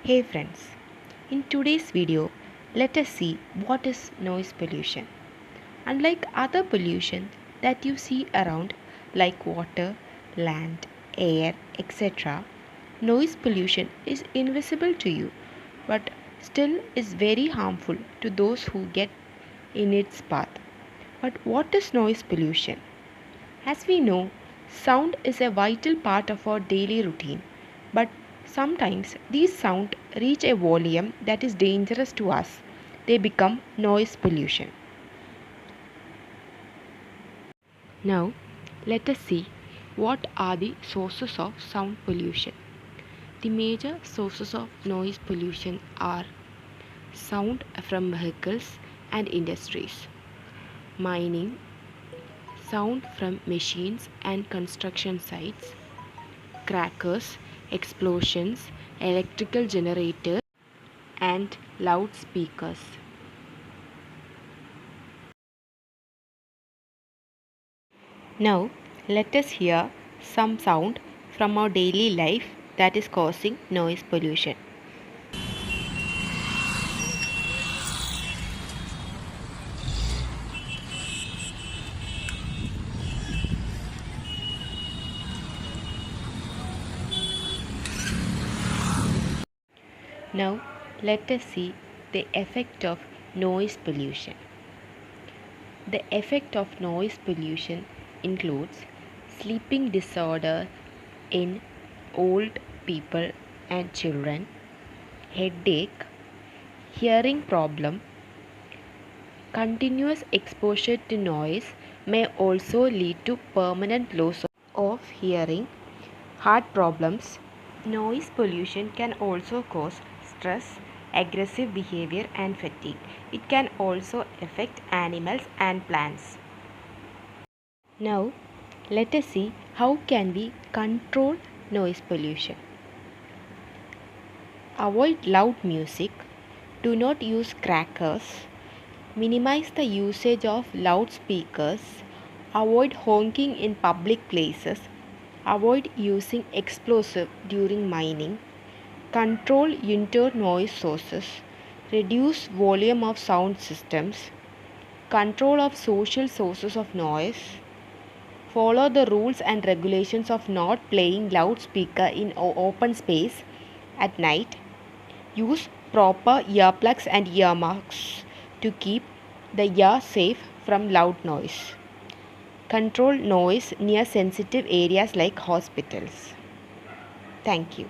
Hey friends, in today's video, let us see what is noise pollution. Unlike other pollution that you see around like water, land, air, etc., noise pollution is invisible to you but still is very harmful to those who get in its path. But what is noise pollution? As we know, sound is a vital part of our daily routine, but sometimes these sounds reach a volume that is dangerous to us. They become noise pollution. Now, let us see what are the sources of sound pollution. The major sources of noise pollution are sound from vehicles and industries, mining, sound from machines and construction sites, crackers, explosions, electrical generators, and loudspeakers. Now, let us hear some sound from our daily life that is causing noise pollution. Now, let us see the effect of noise pollution. The effect of noise pollution includes sleeping disorder in old people and children, headache, hearing problem. Continuous exposure to noise may also lead to permanent loss of hearing, heart problems. Noise pollution can also cause stress, aggressive behavior and fatigue. It can also affect animals and plants. Now, let us see how can we control noise pollution. Avoid loud music. Do not use crackers. Minimize the usage of loudspeakers. Avoid honking in public places. Avoid using explosive during mining. Control indoor noise sources. Reduce volume of sound systems. Control of social sources of noise. Follow the rules and regulations of not playing loudspeaker in open space at night. Use proper earplugs and earmuffs to keep the ear safe from loud noise. Control noise near sensitive areas like hospitals. Thank you.